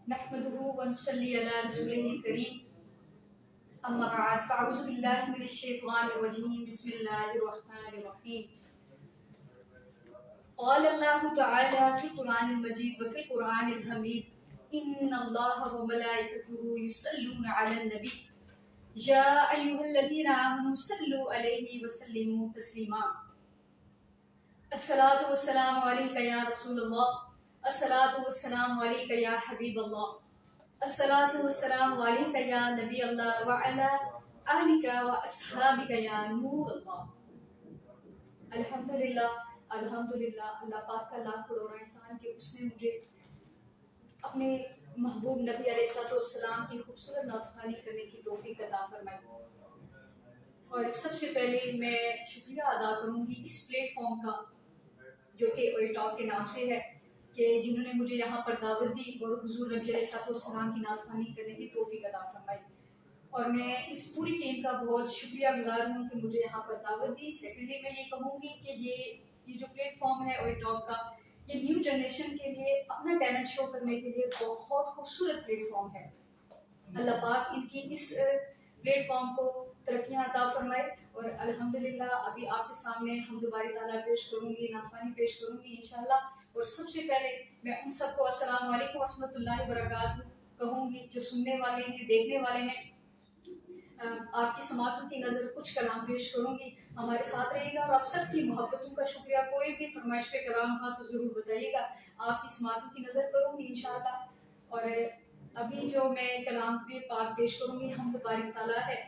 नहमदुहु व नसल्ली अला रसूलिहिल करीम। अम्मा बाद फ़अऊज़ु बिल्लाहि मिनश शैतानिर रजीम। बिस्मिल्लाहिर रहमानिर रहीम। क़ाल अल्लाहु तआला फ़िल क़ुरआनिल मजीद व फ़िल क़ुरआनिल हमीद इन्नल्लाहा व मलाइकतुहु युसल्लूना अलन नबी या अय्युहल्लज़ीना आमनू सल्लु अलैहि व सल्लिमू तस्लीमा। अस्सलातु वस्सलामु अलैका या रसूलल्लाह, अस्सलातु वस्सलामु अलैका या हबीबल्लाह, अस्सलातु वस्सलामु अलैका या नबी अल्लाह व अला आलिका व अस्हाबिका या नूर अल्लाह। अल्हम्दुलिल्लाह, अल्हम्दुलिल्लाह। अल्लाह पाक का लाख करोड़ एहसान कि उसने मुझे अपने महबूब नबी अलैहिस्सलाम की खूबसूरत नातखानी करने की तौफीक अता फरमाई। और सबसे पहले मैं शुक्रिया अदा करूंगी इस प्लेटफॉर्म का जो कि ओए टॉक के नाम से है, कि जिन्होंने मुझे यहाँ पर दावत दी और हुजूर नबी अलैहिस्सलाम की नातखानी करने की तौफीक अता फरमाई। और मैं इस पूरी टीम का बहुत शुक्रिया गुजार हूँ कि मुझे यहाँ पर दावत दी। सेकेंडली मैं ये कहूँगी कि ये जो प्लेटफॉर्म है ओए टॉक का, ये न्यू जनरेशन के लिए अपना टैलेंट शो करने के लिए बहुत खूबसूरत प्लेटफॉर्म है। अल्लाह पाक इनकी इस प्लेटफॉर्म को तरक्कियां अता फरमाए। और अल्हम्दुलिल्लाह अभी आपके सामने हमदुबारी ताला पेश करूंगी, नाफ़ानी पेश करूंगी इंशाल्लाह। और सबसे पहले मैं उन सबको अस्सलामु अलैकुम रहमतुल्लाहि व बरकातहू कहूंगी जो सुनने वाले हैं, देखने वाले हैं। आपकी समातों की नज़र कुछ कलाम पेश करूंगी, हमारे साथ रहिएगा और आप सबकी मोहब्बतों का शुक्रिया। कोई भी फरमाइश पे कलाम था तो ज़रूर बताइएगा, आपकी समातों की नज़र करूंगी इंशाल्लाह। और अभी जो मैं कलाम पे पाक पेश करूंगी हमद बारी ताला है,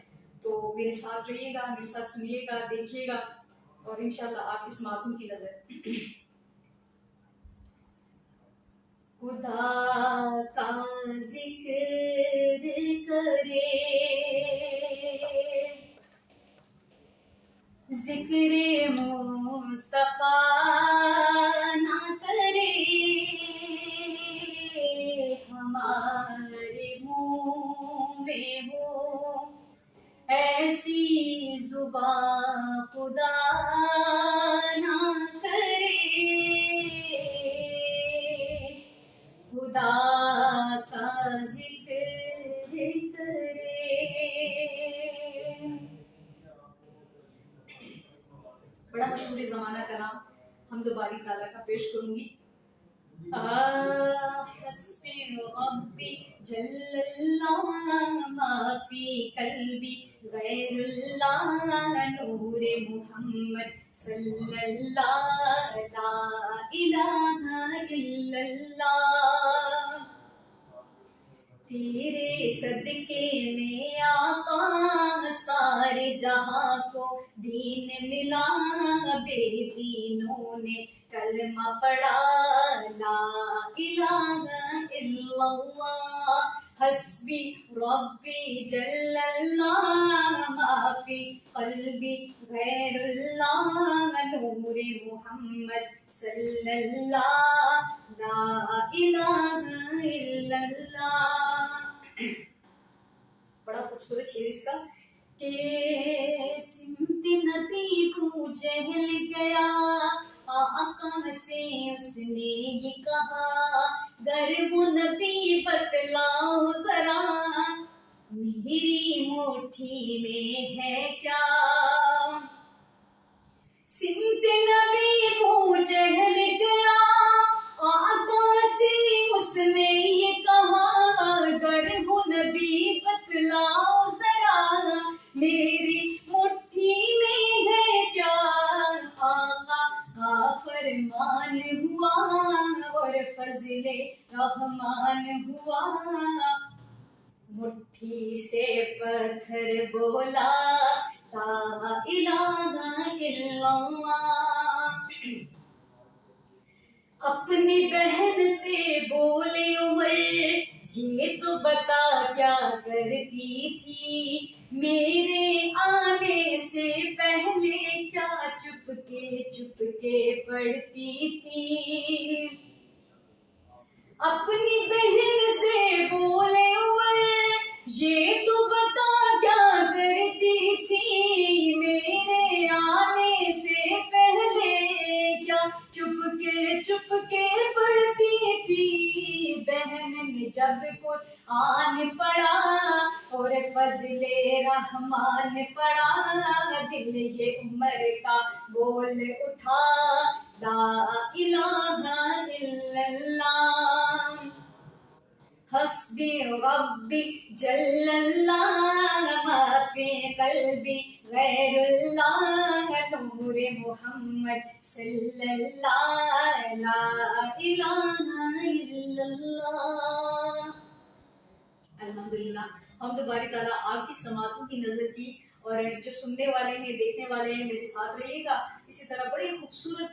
तो मेरे साथ रहिएगा, मेरे साथ सुनिएगा, देखिएगा और इंशाल्लाह आपकी समातों की नज़र। खुदा का जिक्र करे, जिक्र मुस्तफा ना करे, हमारे मुँह में हो ऐसी जुबान खुदा ना करे। खुदा का जिक्र करे। बड़ा मशहूर ज़माना का नाम हमदुबारी ताला का पेश करूंगी। हस्बी रब्बी जल्लल्लाह माफी कल्बी गैरुल्लाह नूरे मुहम्मद सल्लल्लाह ला इलाहा इल्लल्लाह। तेरे सदके में आका सारे जहां को दीन मिला, बेदीनों ने कलमा पढ़ा ला इलाहा इल्लल्लाह। हस्बी रब्बी जल्लल्लाह माफी कल्बी गैरुल्लाह नूरे मुहम्मद सल्लल्लाह ला इलाहा इल्लल्लाह। बड़ा खूबसूरत शेर इसका कि सिमत नबी को जहल गया, आका से उसने ये कहा, गर वो नबी बतलाओ जरा, मेरी मुट्ठी में है क्या। सिमत नबी को जहल गया, आका से उसने ये कहा, गर वो नबी बतलाओ जरा, मेरी मुट्ठी में है क्या। आका का फरमान हुआ और फजले रहमान हुआ, मुट्ठी से पत्थर बोला ला इलाहा इल्लल्लाह। अपनी बहन से बोले उमर, ये तो बता क्या करती थी, मेरे आने से पहले क्या चुपके चुपके पढ़ती थी। अपनी बहन से बोले उमर, ये तो बता क्या करती थी, मेरे आने से पहले क्या चुपके चुपके पढ़ती थी। बहन ने जब कुरान पढ़ा और फजले रहमान पढ़ा, दिल ये उम्र का बोल उठा, ला इलाहा इल्लल्लाह हस्बी रब्बी जल्लल्लाह माफी कल्बी गैरुल्लाह नूरे मोहम्मद सल्लल्लाह ला इलाहा इल्लल्लाह। अल्हम्दुलिल्लाह। हम दोबारा ताला आपकी समातों की नज़र की, और जो सुनने वाले हैं देखने वाले हैं मेरे साथ रहिएगा। इसी तरह बड़े खूबसूरत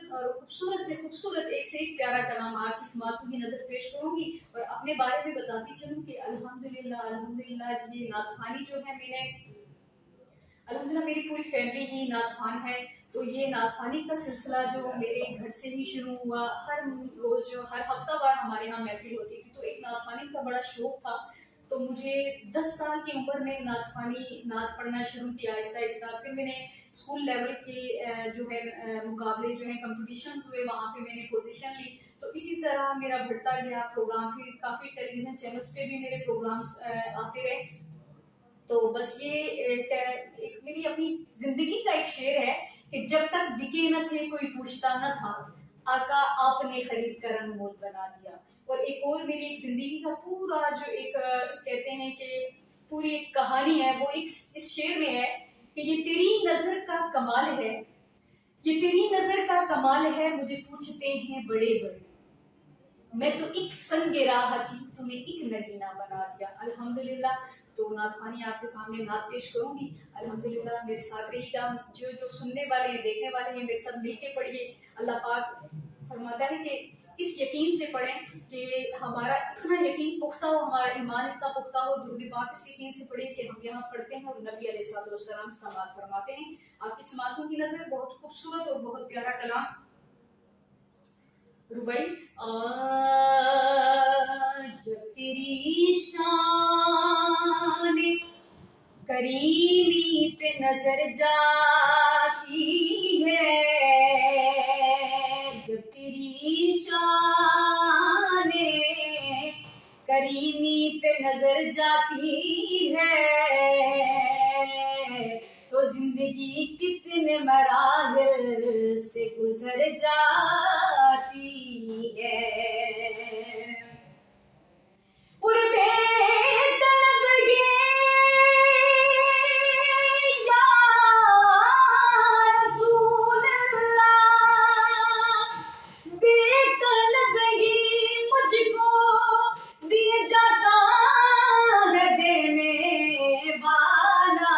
से खूबसूरत एक से एक प्यारा कलाम आपकी समातों की नज़र पेश करूंगी, और अपने बारे में बताती चलूँ कि अल्हम्दुलिल्लाह अल्हम्दुलिल्लाह ये नात ख़ानी जो है मैंने अल्हम्दुलिल्लाह मेरी पूरी फैमिली ही नात ख़ान है। तो ये नात ख़ानी का सिलसिला जो मेरे घर से ही शुरू हुआ, हर रोज़ जो हर हफ्तावार हमारे यहाँ महफिल होती थी, तो एक नात ख़ानी का बड़ा शौक था। तो मुझे 10 साल की उम्र में नात पढ़ना शुरू किया आहिस्ता आहिस्ता। फिर मैंने स्कूल लेवल के जो है मुकाबले जो है कंपटीशंस हुए, वहाँ पे मैंने पोजीशन ली। तो इसी तरह मेरा बढ़ता गया प्रोग्राम, फिर काफ़ी टेलीविज़न चैनल्स पे भी मेरे प्रोग्राम्स आते रहे। तो बस ये एक मेरी अपनी जिंदगी का एक शेर है कि जब तक बिके न थे कोई पूछता न था, आका आपने खरीद कर अनमोल बना दिया। और एक और मेरी एक जिंदगी का पूरा जो एक कहते हैं कि पूरी एक कहानी है, वो एक इस शेर में है कि ये तेरी नजर का कमाल है, ये तेरी नजर का कमाल है, मुझे पूछते हैं बड़े बड़े, मैं तो एक संगे राह थी तूने एक नगीना बना दिया। अल्हम्दुलिल्लाह। तो नात ख़ानी आपके सामने नात पेश करूंगी। अल्हम्दुलिल्लाह मेरे साथ रहिएगा, जो सुनने वाले हैं देखने वाले हैं मेरे साथ मिलके पढ़िए। अल्लाह पाक फरमाता है कि इस यकीन से पढ़ें कि हमारा इतना यकीन पुख्ता हो, हमारा ईमान इतना पुख्ता हो, दुरूद पाक इस यकीन से पढ़ें कि हम यहाँ पढ़ते हैं और नबी अलैहिस्सलाम समात फरमाते हैं। आपकी समातों की नजर बहुत खूबसूरत और बहुत प्यारा कलाम रुबाई। जब तेरी शान करीमी पे नजर जाती है, जब तेरी शान करीमी पे नजर जाती है, तो जिंदगी कितने मराहिल से गुजर जाती है। उर्बे तलबगी या रसूल अल्लाह, बेतलबगी मुझको दिए जाता है देने वाला,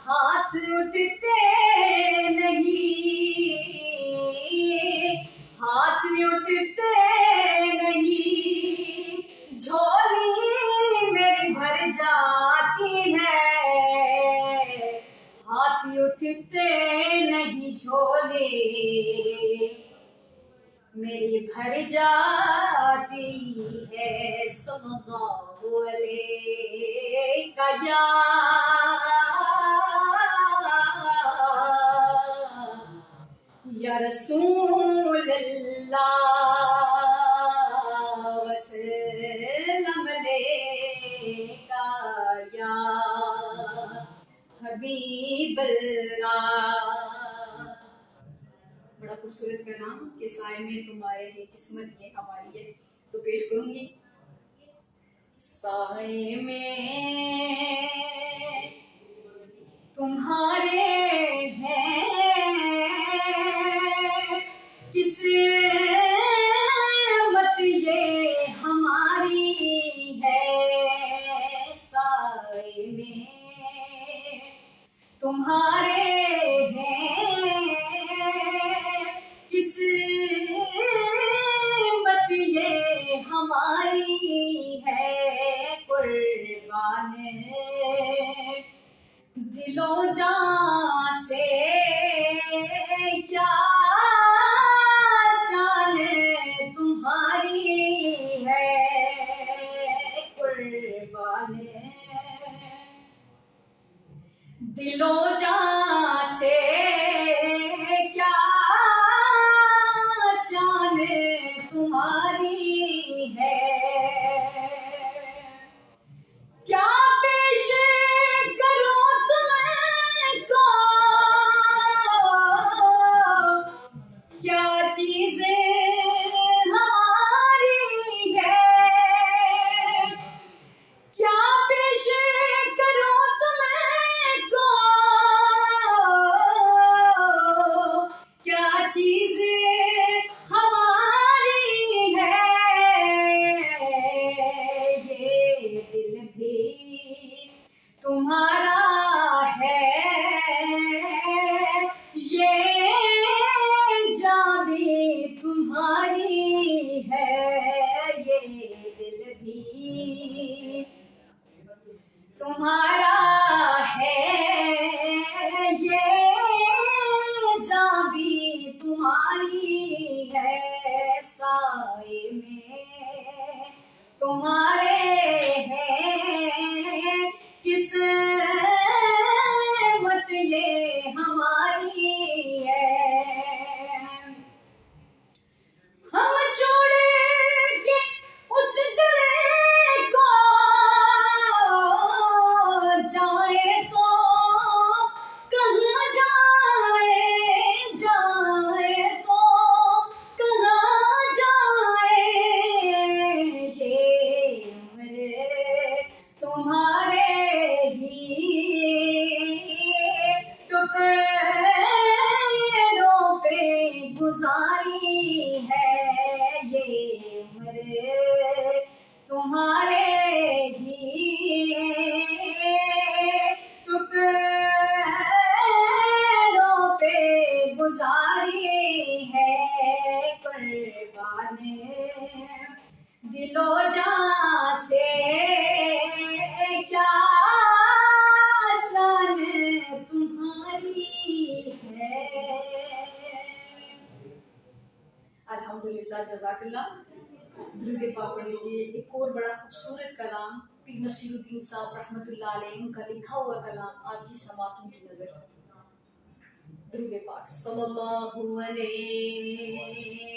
हाथ उठते नहीं, हाथ उठते नहीं, झोली मेरी भर जाती है, हाथ उठते नहीं, झोली मेरी भर जाती है। सल्लल्लाहु अलैहि या या रसूल अल्लाह वसल्लम अलैका या हबीब अल्लाह। बड़ा खूबसूरत पैगाम के साए में तुम्हारे है, किस्मत ये हमारी है। तो पेश करूंगी। साए में तुम्हारे हैं, किस्मत ये हमारी है, साए में तुम्हारे हैं, किस्मत ये हमारी है, कुर्बान दिलो जान से क्या शान तुम्हारी है, कुर्बान दिलो जान से क्या शान तुम्हारी है, तुम्हारा है ये जान भी तुम्हारी है, साए में तुम्हारे है, किस्मत ये हमारी है। हम छोड़ के उस गले को जाए तो कहाँ जाए, जाए तो कहाँ जाए, ये मेरे तुम्हारे ही टुकड़ों पे गुजारी है, ये मेरे तुम्हारे ही टुकड़ों पे गुजारी है। कुर्बान दिलो जान से क्या शान तुम्हारी है। अल्हम्दुलिल्लाह, जज़ाकल्लाह। दुरूद पाक पढ़ लीजिए। एक और बड़ा खूबसूरत कलाम पीर नसीरुद्दीन साहब रहमतुल्लाह अलैह उनका लिखा हुआ कलाम आपकी समातों की नजर। दुरूद पाक सल्लल्लाहु अलैहि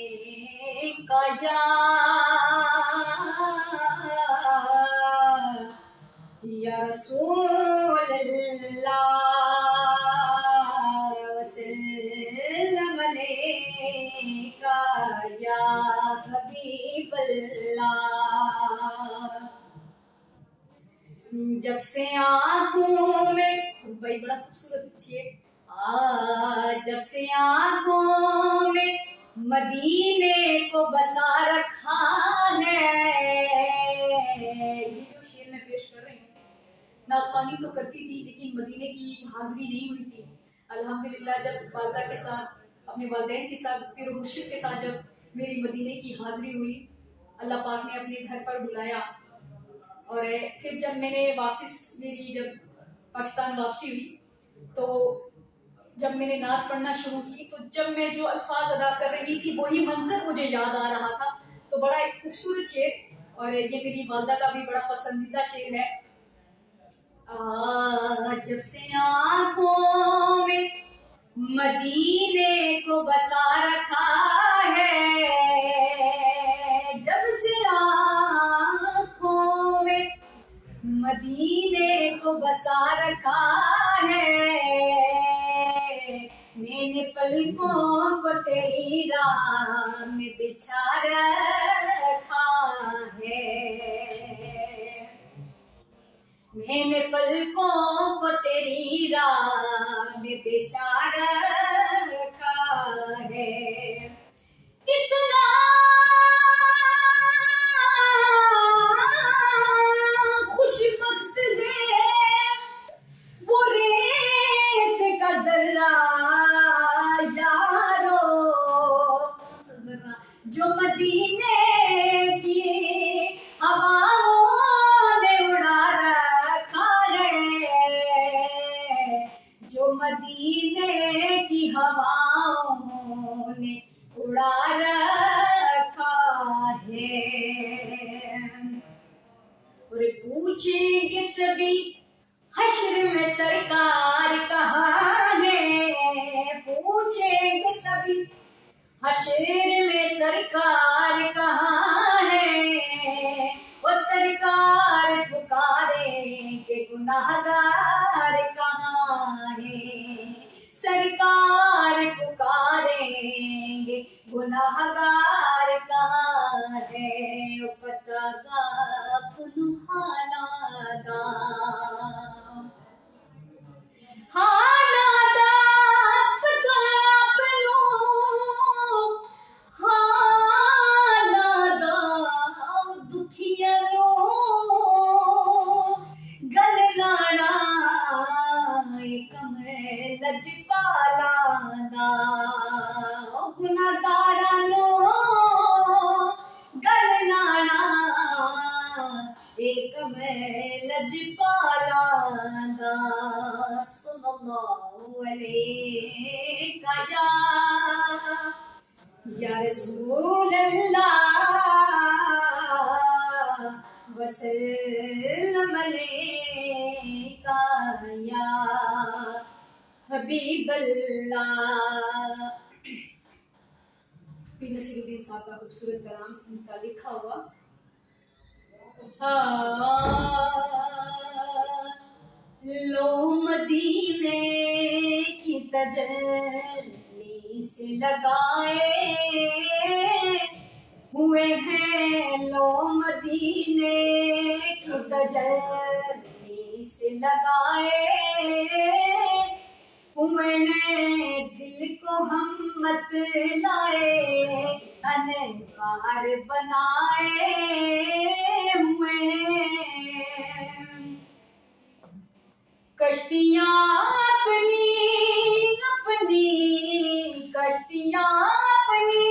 या रसूल अल्लाह वसल्लम अलैका या हबीब अल्लाह। जब से आंखों में, भाई बड़ा खूबसूरत शेर, जब से आंखों में मदीने को बसा रखा है। ये जो शेर मैं पेश कर रही हूँ, नाथवानी तो करती थी लेकिन मदीने की हाजिरी नहीं हुई थी। अल्हम्दुलिल्लाह, जब वालदा के साथ, अपने वालिदैन के साथ, पीर मुर्शिद के साथ जब मेरी मदीने की हाजिरी हुई, अल्लाह पाक ने अपने घर पर बुलाया। और फिर जब मैंने वापस, मेरी जब पाकिस्तान वापसी हुई, तो जब मैंने नात पढ़ना शुरू की, तो जब मैं जो अल्फाज अदा कर रही थी वही मंजर मुझे याद आ रहा था। तो बड़ा एक खूबसूरत शेर, और ये मेरी वालदा का भी बड़ा पसंदीदा शेर है। जब से आंखों में मदीने को बसा रखा है, जब से आंखों में मदीने को बसा रखा है, मैंने पलकों को तेरी राह में बिछा रखा है, मैंने पलकों को तेरी राह में बिछा रखा है। कितना खुशबख्त है वो रेत का जर्रा यारो, जो मदीने की हवाओं ने उड़ा रखा है, जो मदीने की हवाओं ने उड़ा रखा है। और पूछेंगे सभी हश्र में सरकार कहाँ है, पूछेंगे सभी हश्र में सरकार कहाँ है, वो सरकार पुकारेंगे गुनाहगार कहाँ है, सरकार पुकारेंगे गुनाहगार कहाँ है। पता गा हालादा हालादा पता पलो हालादा दुखिया लो गल लाना कमर लजपाला दा गुनाहगारा नो गल लाना कमल लजपाला दा सल्लल्लाहु अलैहि या रसूल अल्लाह वसल्लम अलैका या हबीब अल्लाह। पीर नसीरुद्दीन साहब का खूबसूरत कलाम उनका लिखा हुआ। लो मदीने की तजल्ली से लगाए हुए हैं, लो मदीने की तजल्ली से लगाए हुए हैं, दिल को हम मत लाए अनवार बनाए हुए हैं। कश्तियाँ अपनी अपनी कश्तियाँ अपनी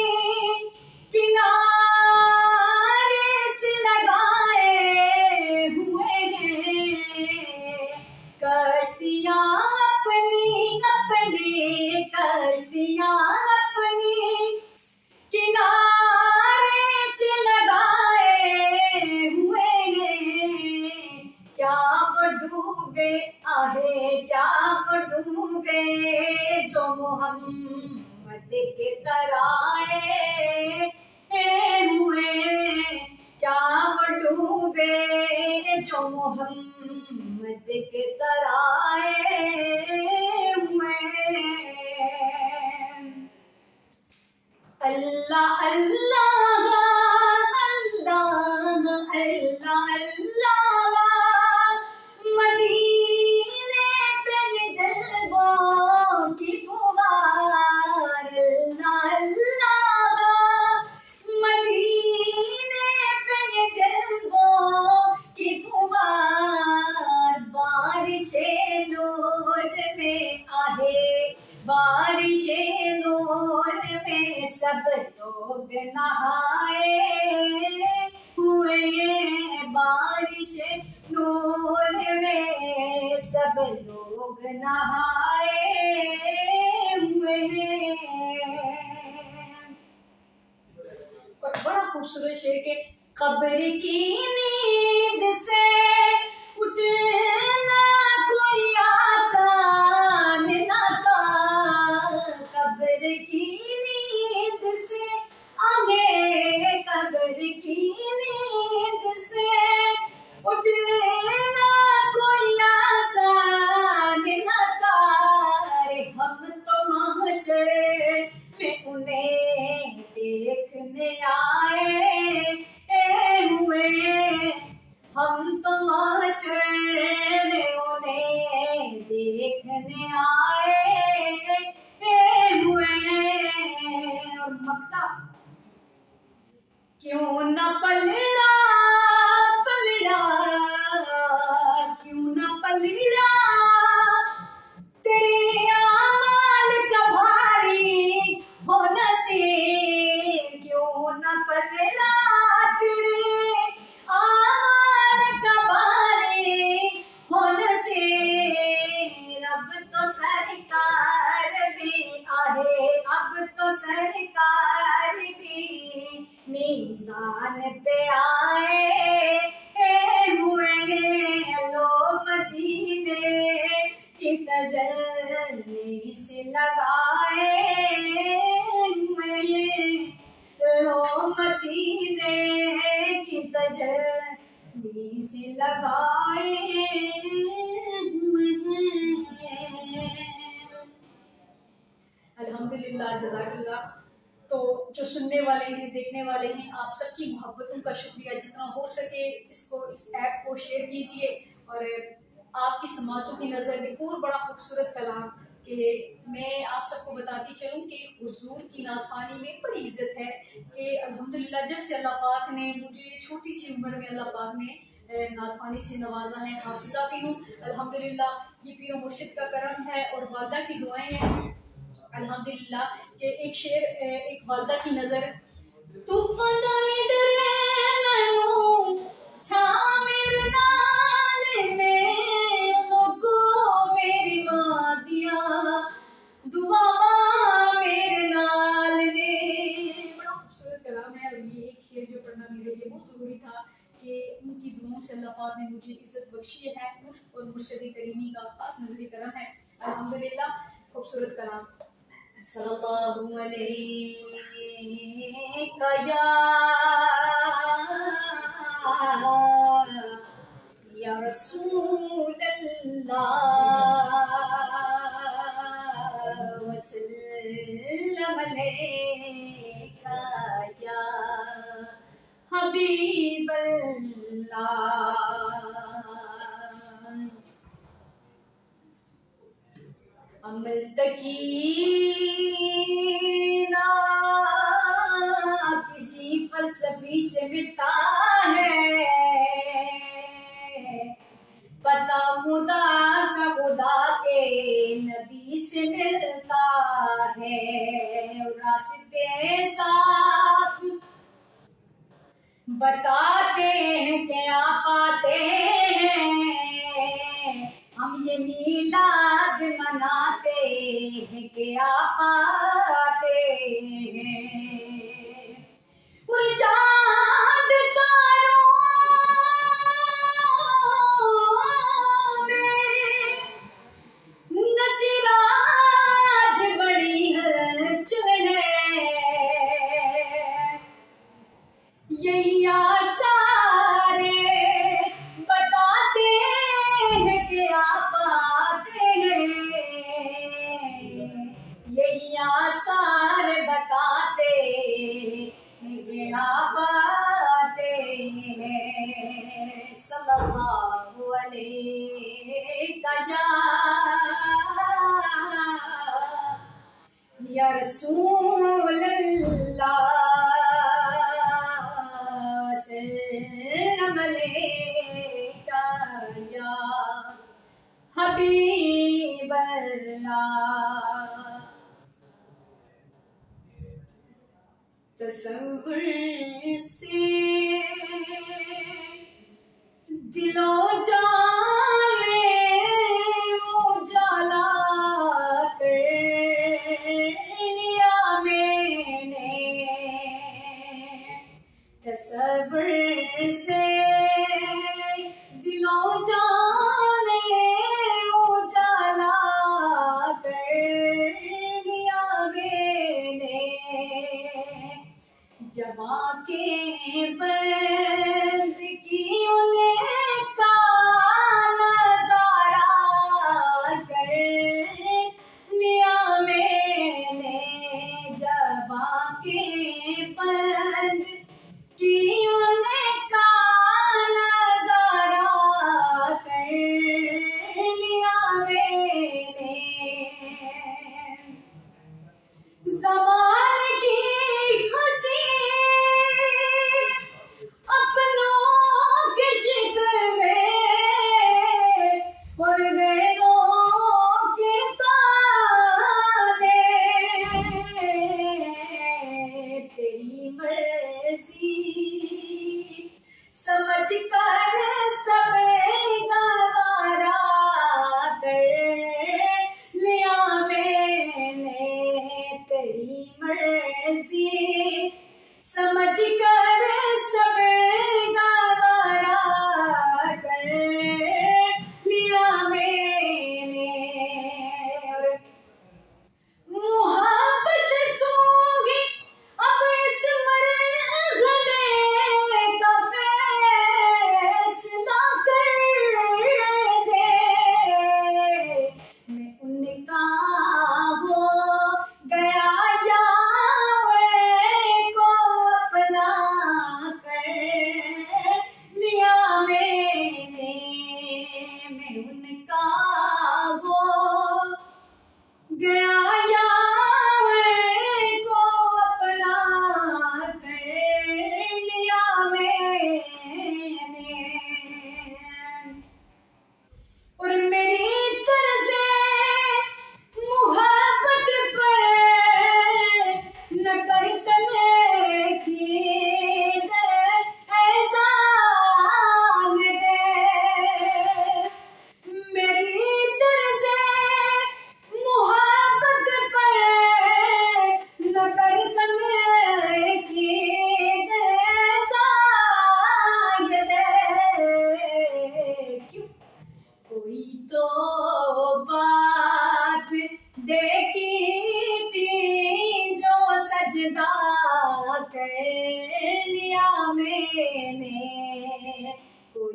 किनारे से लगाए हुए हैं। कश्तियाँ अपनी अपनी कश्तियाँ अपनी किनारे से लगाए हुए हैं। क्या वो डूबे आहे क्या वो डूबे जो मोहम्मद के तराए हुए। क्या वो डूबे जो मोहम्मद के तराए हुए। अल्लाह अल्लाह अल्लाह अल्लाह अल्लाह मदीने पे ये जलवों की फुहार। अल्लाह अल्लाह मदीने पे ये जलवों की फुहार। बारिशे नूर में आहे बारिशे नूर में सब लोग नहाए हुए। बारिश नूर में सब लोग नहाए हुए। और बड़ा खूबसूरत शेर के कब्र की नींद से उठना कोई आसान न था। कब्र की नींद से आगे कब्र की नींद से उठना कोई आसान न था। हम तो महशर में उन्हें देखने आए हुए। हम तो महशर में उन्हें देखने आए हुए। और मक्ता क्यों न पलड़ा पलड़ा क्यों न पलड़ा तेरे आमाल का भारी हो नसीब। क्यों न पलड़ा तेरे आमाल का भारी हो नसीब। अब तो सरकार भी आहे अब तो सरकार भी मीज़ान पे आए हुए। लो मदीने की तजल्ली से लगाए हुए। लो मदीने की तजल्ली से लगाए हुए हैं। अल्हम्दुलिल्लाह जज़ाकल्लाह। तो जो सुनने वाले हैं देखने वाले हैं आप सबकी मोहब्बतों का शुक्रिया। जितना हो सके इसको इस ऐप को शेयर कीजिए। और आपकी समातों की नज़र में और बड़ा खूबसूरत कलाम कि मैं आप सबको बताती चलूँ कि हुजूर की नाज़खानी में बड़ी इज्जत है। कि अल्हम्दुलिल्लाह जब से अल्लाह पाक ने मुझे छोटी सी उम्र में अल्लाह पाक ने नाज़खानी से नवाजा है। हाफिज़ा भी हूँ अल्हम्दुलिल्लाह। ये पीर मुर्शिद का करम है और वादा की दुआएं हैं अल्हम्दुलिल्लाह। के एक शेर एक वादा की नजर तू पता नहीं डरे मैनू छा मेरे कि उनकी दुआओं से अल्लाह पाक ने मुझे इज्जत बख्शी है। मुश्क और मुर्शद करीमी का खास नजर करम है। अल्हम्दुलिल्लाह। खूबसूरत कलाम सल्लल्लाहु अलैहि या रसूल अल्लाह वसल्लम अलैका या हबीब अल्लाह। अमल तकीना किसी फलसफी से मिलता है, पता खुदा का खुदा के नबी से मिलता है। रास्ते साफ बताते हैं क्या पाते हैं, हम ये मीलाद मनाते हैं क्या पाते हैं। और चाँद तारों में नसीराज बड़ी हलचल है, यही आसारे बताते हैं कि आप आते हैं। यही आसार बताते हैं कि आप आते हैं। सल्लल्लाहु अलैहि या रसूल अल्लाह सल्लम अलैका या हबीब अल्लाह। तसव्वुर से दिलो जान में उजाला कर लिया मैंने। तसव्वुर से दिलो जान में उजाला कर लिया मैंने। जबा के पर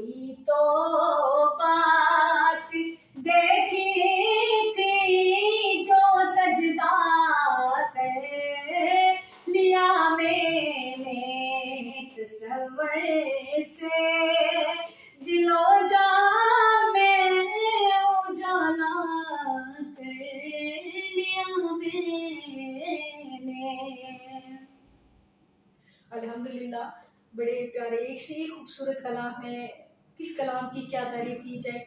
कोई तो बात देखी थी जो सजदा कर लिया मैंने तसव्वुर से, दिलो जा में उजाला कर लिया मैंने। अल्हम्दुलिल्लाह, बड़े प्यारे, एक से एक खूबसूरत कलाम है। किस कलाम की क्या तारीफ की जाए।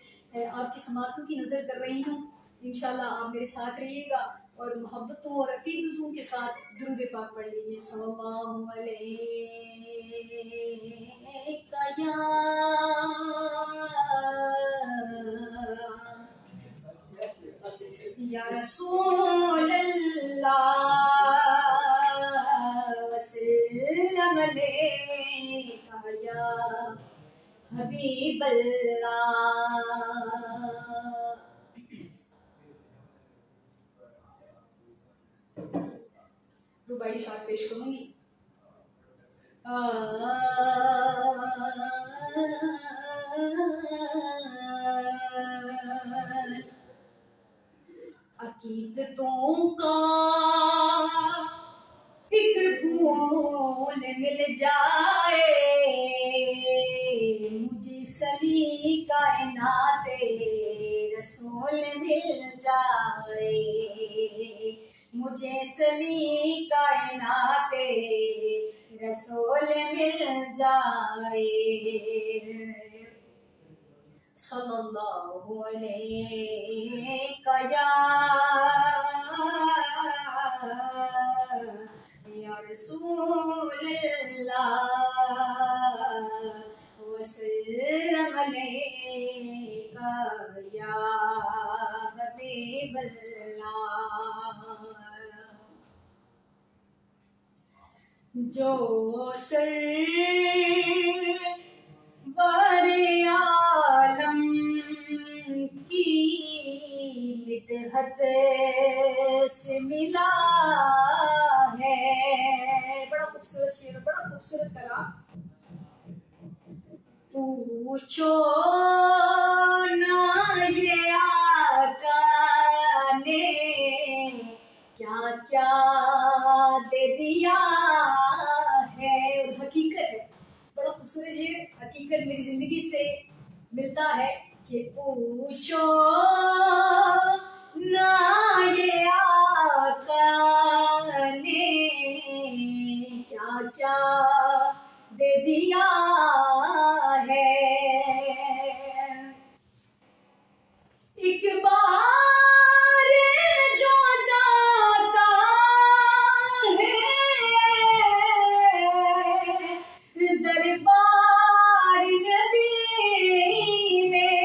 आपकी समातों की नज़र कर रही हूँ, इंशाल्लाह आप मेरे साथ रहिएगा और मोहब्बतों और अकीदतों के साथ दुरूद पाक पढ़ लीजिए। सल्लल्लाहु अलैका या रसूल अल्लाह वसल्लम अलैका या हबीब अल्लाह। रुबाई शाद पेश करूंगी। अकीदतों का एक फूल मिल जाए मुझे, सली कायनाते रसूल मिल जाए मुझे, सली कायनाते रसूल मिल जाए। सल्लल्लाहु अलैका या रसूल अल्लाह वसल्लम अलैका या हबीब अल्लाह। जो सरवरे आलम की मिदहत से मिला है, बड़ा खूबसूरत शेर, बड़ा खूबसूरत कलाम। पूछो ना ये आका ने क्या क्या दे दिया है, और हकीकत है, बड़ा खूबसूरत ये हकीकत मेरी जिंदगी से मिलता है कि पूछो ना ये आका ने क्या क्या दे दिया है। एक बार जो जाता है दरबार नबी में,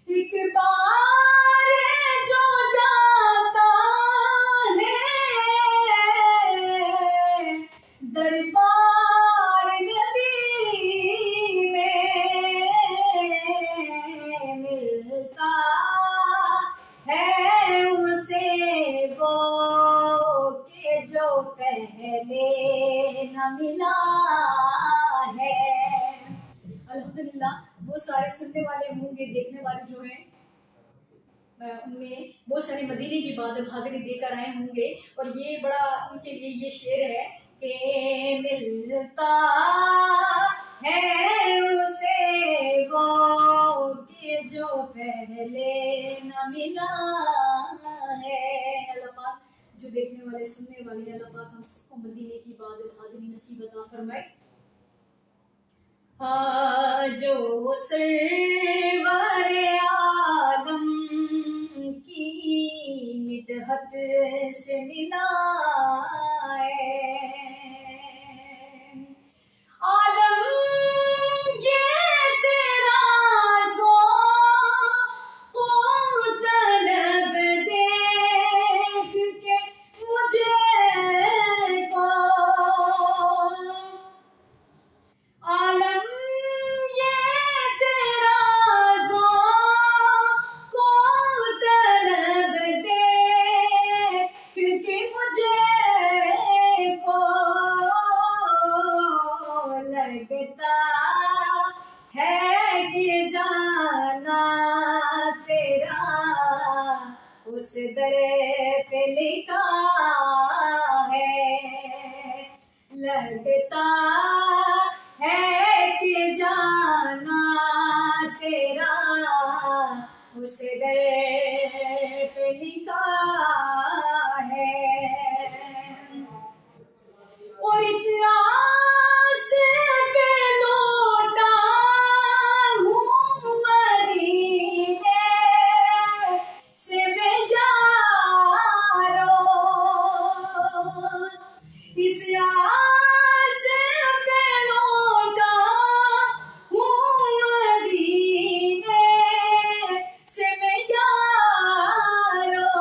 एक बार जो जाता है दरबार नबी में, मिलता है उसे वो के जो पहले न मिला है। अल्हम्दुलिल्लाह, वो सारे सुनने वाले होंगे, देखने वाले जो हैं उनमें बहुत सारे मदीने की बाद हाजिरी देकर आए होंगे, और ये बड़ा उनके लिए ये शेर है कि मिलता है उसे वो कि जो पहले न मिला है। अल्लाह पाक जो देखने वाले सुनने वाले, अल्लाह पाक हम सबको मदीने की बाद हाजिरी नसीब अता फरमाए। जो सरवरे आलम की मिदहत से मिला है, आलम ये तेरा ज़ौक़ तलब देख के मुझे को, आलम ये तेरा ज़ौक़ तलब देख के मुझे को, लगता है कि जाना तेरा उस दर पे लिखा है। लगता है कि जाना तेरा उस दर पे लिखा है। और इस आस पे लौटा हूँ मदीने से मैं यारो। इस आस पे लौटा हूँ मदीने से मैं यारो।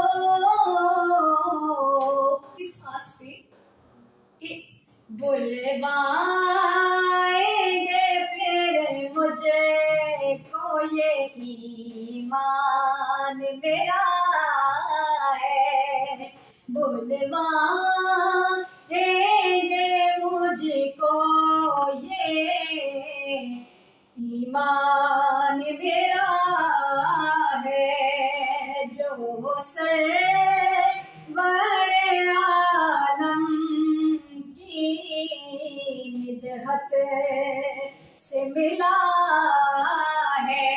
इस आस पे कि बुलवाएंगे फिर मुझे को ये ईमान मेरा है। बुलवाएंगे मुझको ये ईमान मेरा है। जो सर बड़े आलम की मिदहत से मिला है।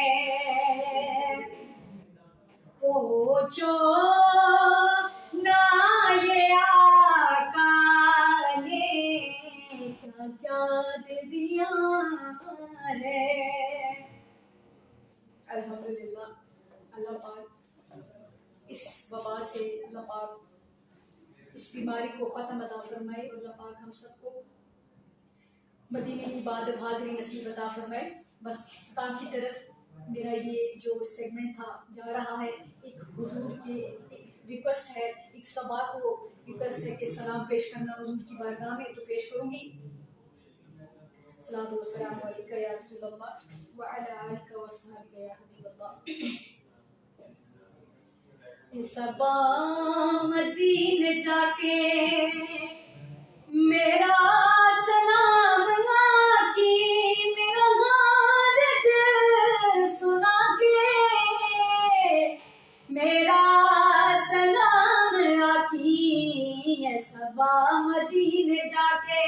पूछो ना ये आका ने क्या क्या दे दिया है। अल्हम्दुलिल्लाह, अल्लाह पाक इस वबा से, अल्लाह पाक इस बीमारी को ख़त्म अता फरमाए और अल्लाह पाक हम सबको मदीने की बाद हाज़िरी नसीब अता फरमाए। बस इख्तिताम की तरफ मेरा ये जो सेगमेंट था जा रहा है। एक हुजूर के एक रिक्वेस्ट है, एक सबा को रिक्वेस्ट है कि सलाम पेश करना हुजूर की बारगाह में, तो पेश करूँगी। सलातो वस्सलामु अलैका या रसूलल्लाह व अला आलिका व अस्हाबिका या हबीबल्लाह। सबा मदीने जाके मेरा सलाम आकी, मेरा हाल दिल सुना के मेरा सलाम आकी। सबा मदीने जाके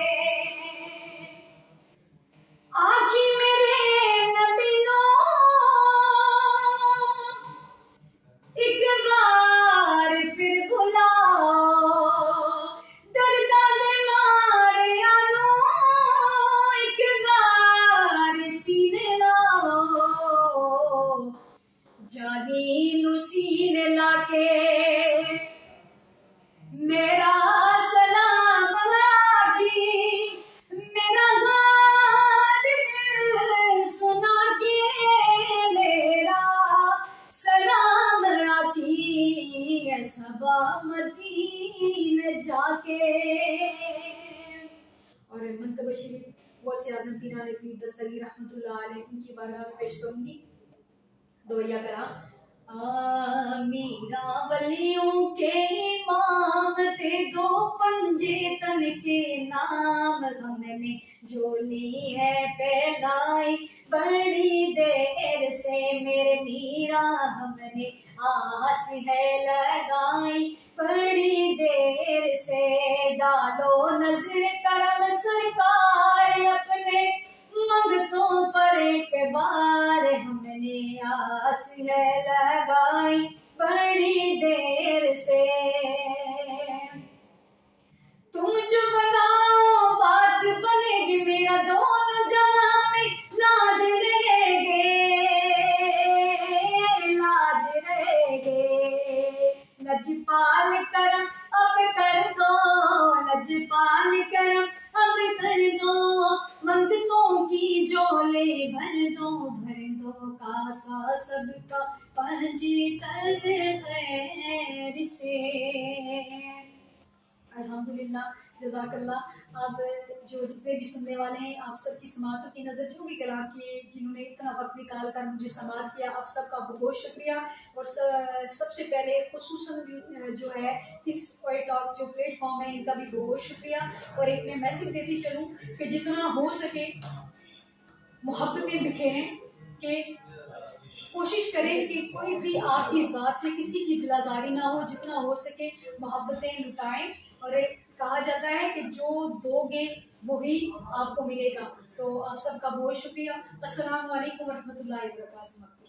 आखी मेरे नबी नो एक बार फिर बुलाओ। दर्दां दे मारिया नो एक बार सीने लाओ। जानी नु सीने लाके मेरा सलाम आकी, मेरा हाल दिल सुना के मेरा सलाम आकी। सबा मदीने जाके। और मंतब शरीफ गौसे आज़म पीर पीर दस्तगीर रहमतुल्लाह अलैह उनकी बारगाह में पेश करूंगी। दुआया करा मीरा वलियों के इमाम थे, दो पंजे तन के नाम हमने झोली है पहलाई बड़ी देर से। मेरे मीरा हमने आस है लगाई बड़ी देर से। डालो नजर करम सरकार अपने मंगतों पर एक बार, हमने आस है लगाई बड़ी देर से। तुम जो बनाओ बात बनेगी, मेरा दोनों जहां में लाज रहेगे, लाज रहेगे। लजपाल करम अब कर दो, लजपाल करम अब कर दो। मंगतों की झोली भर दो, भर दो कासा सबका पंजी कर खैर से। अल्हम्दुलिल्लाह, जज़ाकल्लाह। अब जो जितने भी सुनने वाले हैं, आप सबकी समातों की नज़र जो भी कलाम किए, जिन्होंने इतना वक्त निकाल कर मुझे समात किया, आप सबका बहुत शुक्रिया। और सबसे पहले खुसूसन जो है इस ओए टॉक जो प्लेटफॉर्म है, इनका भी बहुत शुक्रिया। और एक मैं मैसेज देती चलूँ कि जितना हो सके मोहब्बतें बिखेरें, कि कोशिश करें कि कोई भी आपकी ज़ात से किसी की दिलाजारी ना हो, जितना हो सके मोहब्बतें लुटाएं। और एक कहा जाता है कि जो दोगे वही आपको मिलेगा। तो आप सबका बहुत शुक्रिया। अस्सलाम वालेकुम वरहमतुल्लाहि वबरकातुहू।